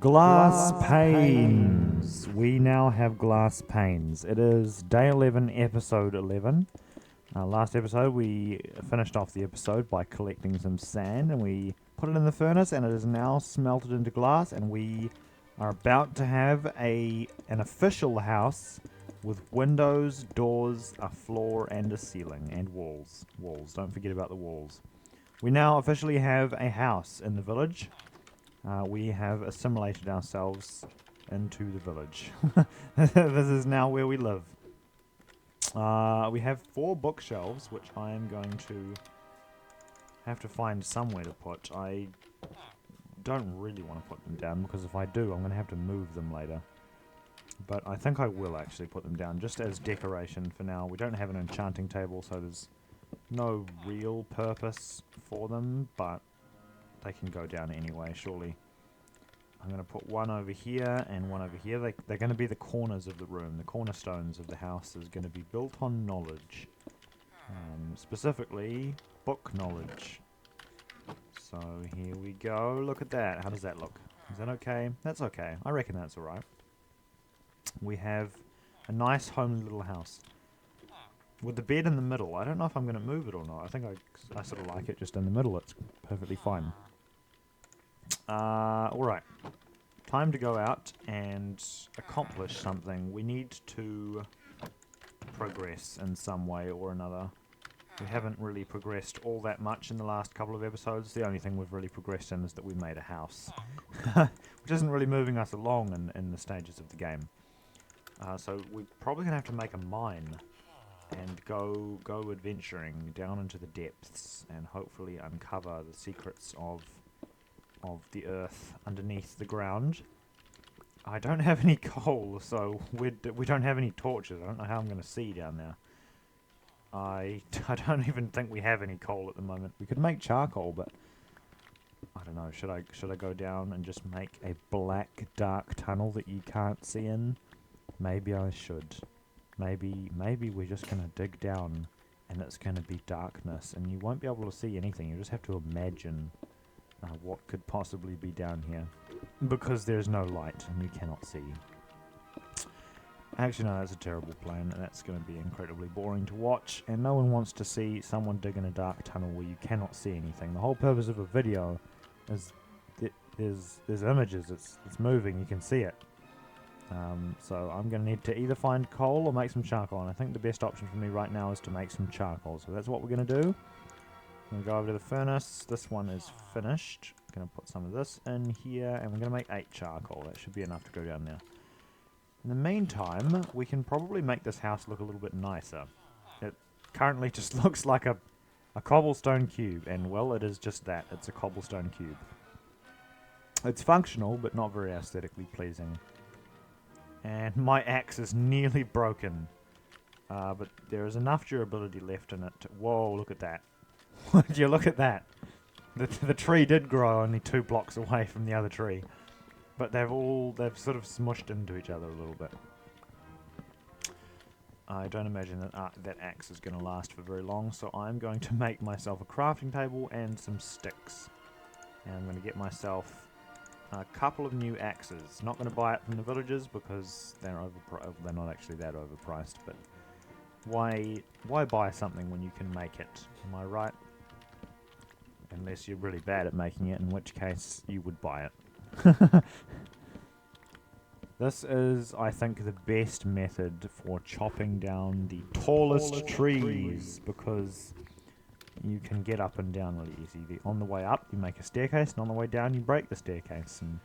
Glass panes. We now have glass panes. It is day 11, episode 11. Last episode, we finished off the episode by collecting some sand, and we put it in the furnace, and it is now smelted into glass, and we are about to have an official house with windows, doors, a floor, and a ceiling, and walls. Walls. Don't forget about the walls. We now officially have a house in the village. We have assimilated ourselves into the village. This is now where we live. We have 4 bookshelves, which I am going to have to find somewhere to put. I don't really want to put them down, because if I do, I'm going to have to move them later. But I think I will actually put them down, just as decoration for now. We don't have an enchanting table, so there's no real purpose for them, but they can go down anyway, surely. I'm going to put one over here and one over here. They're going to be the corners of the room. The cornerstones of the house is going to be built on knowledge. Specifically, book knowledge. So here we go. Look at that. How does that look? Is that okay? That's okay. I reckon that's alright. We have a nice homely little house. With the bed in the middle. I don't know if I'm going to move it or not. I think I sort of like it just in the middle. It's perfectly fine. Alright. Time to go out and accomplish something. We need to progress in some way or another. We haven't really progressed all that much in the last couple of episodes. The only thing we've really progressed in is that we made a house. Which isn't really moving us along in the stages of the game. So we're probably going to have to make a mine and go adventuring down into the depths and hopefully uncover the secrets of the earth underneath the ground. I don't have any coal, so we don't have any torches. I don't know how I'm going to see down there. I don't even think we have any coal at the moment. We could make charcoal, but I don't know. Should I go down and just make a black, dark tunnel that you can't see in? Maybe I should. Maybe we're just going to dig down and it's going to be darkness and you won't be able to see anything. You just have to imagine what could possibly be down here. Because there's no light and you cannot see. Actually, no, that's a terrible plan, and that's going to be incredibly boring to watch, and no one wants to see someone dig in a dark tunnel where you cannot see anything. The whole purpose of a video is there's images, it's moving, you can see it. So I'm going to need to either find coal or make some charcoal, and I think the best option for me right now is to make some charcoal, so that's what we're going to do. I'm going to go over to the furnace. This one is finished. I'm going to put some of this in here, and we're going to make 8 charcoal. That should be enough to go down there. In the meantime, we can probably make this house look a little bit nicer. It currently just looks like a cobblestone cube, and well, it is just that. It's a cobblestone cube. It's functional, but not very aesthetically pleasing. And my axe is nearly broken. But there is enough durability left in it. Whoa, look at that. Would you look at that? The tree did grow only 2 blocks away from the other tree. But they've sort of smushed into each other a little bit. I don't imagine that axe is going to last for very long, so I'm going to make myself a crafting table and some sticks. And I'm going to get myself a couple of new axes. Not going to buy it from the villagers because they're not actually that overpriced, but why buy something when you can make it? Am I right? Unless you're really bad at making it, in which case you would buy it. This is, I think, the best method for chopping down the tallest trees, because you can get up and down really easy. On the way up, you make a staircase, and on the way down, you break the staircase, and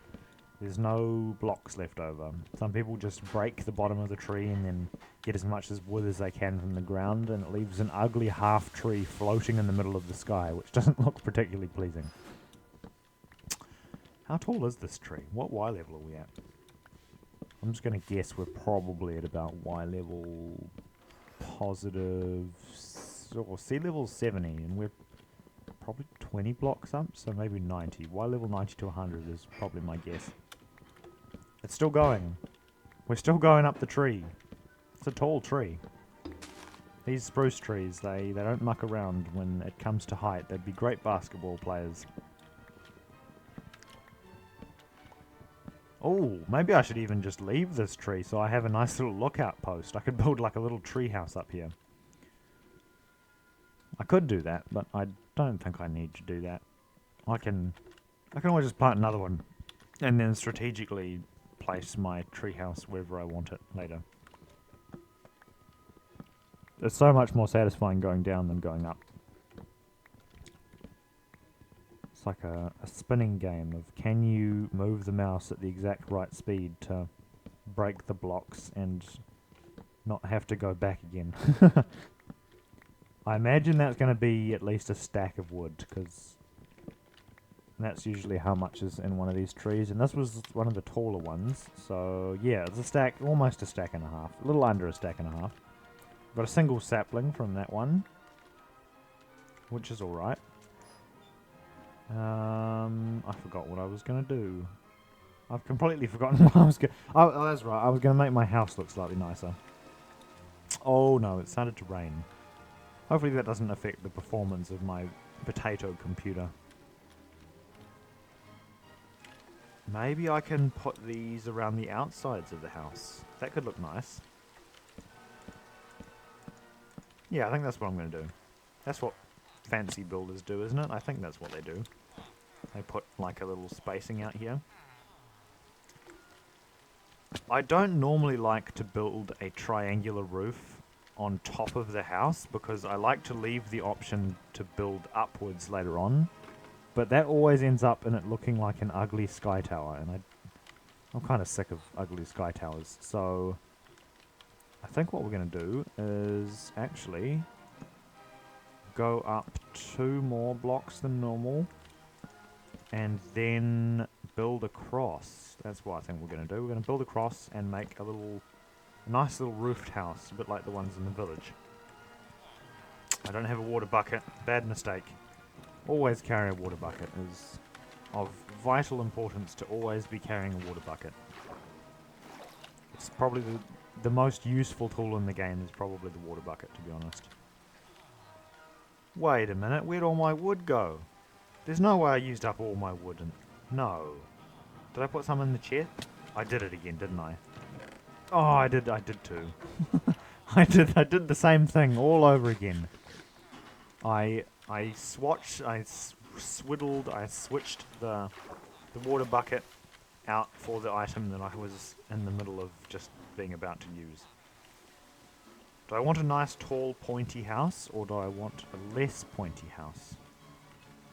there's no blocks left over. Some people just break the bottom of the tree and then get as much wood as they can from the ground, and it leaves an ugly half tree floating in the middle of the sky, which doesn't look particularly pleasing. How tall is this tree? What Y level are we at? I'm just going to guess we're probably at about Y level positive, or sea level 70, and we're probably 20 blocks up, so maybe 90. Y level 90 to 100 is probably my guess. It's still going. We're still going up the tree. It's a tall tree. These spruce trees, they don't muck around when it comes to height. They'd be great basketball players. Oh, maybe I should even just leave this tree so I have a nice little lookout post. I could build like a little tree house up here. I could do that, but I don't think I need to do that. I can always just plant another one and then strategically place my treehouse wherever I want it later. It's so much more satisfying going down than going up. It's like a spinning game of can you move the mouse at the exact right speed to break the blocks and not have to go back again. I imagine that's going to be at least a stack of wood, because that's usually how much is in one of these trees, and this was one of the taller ones, so yeah, it's a stack, almost a stack and a half, a little under a stack and a half. Got a single sapling from that one, which is alright. I forgot what I was going to do. I've completely forgotten what I was going to... Oh, that's right, I was going to make my house look slightly nicer. Oh no, it started to rain. Hopefully that doesn't affect the performance of my potato computer. Maybe I can put these around the outsides of the house. That could look nice. Yeah, I think that's what I'm going to do. That's what fancy builders do, isn't it? I think that's what they do. They put like a little spacing out here. I don't normally like to build a triangular roof on top of the house because I like to leave the option to build upwards later on. But that always ends up in it looking like an ugly sky tower, and I'm kind of sick of ugly sky towers. So I think what we're going to do is actually go up 2 more blocks than normal and then build across. That's what I think we're going to do. We're going to build across and make a nice little roofed house, a bit like the ones in the village. I don't have a water bucket. Bad mistake. Always carry a water bucket. Is of vital importance to always be carrying a water bucket. It's probably the most useful tool in the game is probably the water bucket, to be honest. Wait a minute, where'd all my wood go? There's no way I used up all my wood. No. Did I put some in the chair? I did it again, didn't I? Oh, I did too. I did the same thing all over again. I switched the water bucket out for the item that I was in the middle of just being about to use. Do I want a nice tall pointy house, or do I want a less pointy house?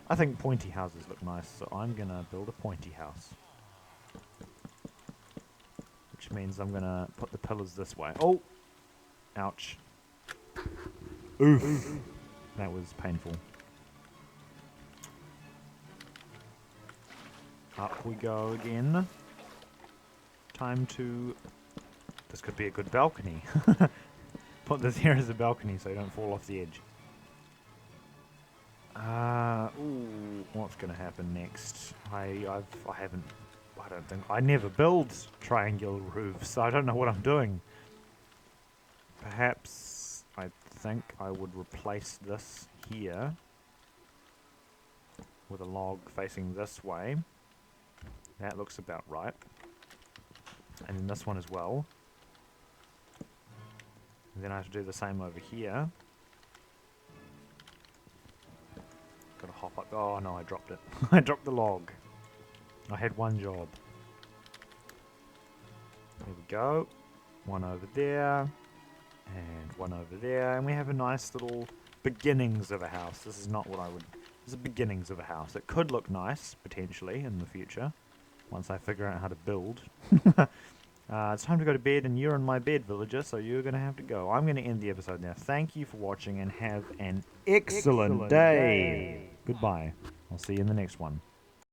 I think pointy houses look nice, so I'm gonna build a pointy house. Which means I'm gonna put the pillars this way. Oh! Ouch. Oof. That was painful. Up we go again. Time to... This could be a good balcony. Put this here as a balcony so you don't fall off the edge. Ooh, what's gonna happen next? I never build triangular roofs, so I don't know what I'm doing. Perhaps I think I would replace this here with a log facing this way. That looks about right. And then this one as well. And then I have to do the same over here. Gotta hop up. Oh no, I dropped it. I dropped the log. I had one job. There we go. One over there. And one over there. And we have a nice little beginnings of a house. This is not what I would... This is the beginnings of a house. It could look nice, potentially, in the future. Once I figure out how to build. It's time to go to bed, and you're in my bed, villager, so you're going to have to go. I'm going to end the episode now. Thank you for watching, and have an excellent day. Goodbye. I'll see you in the next one.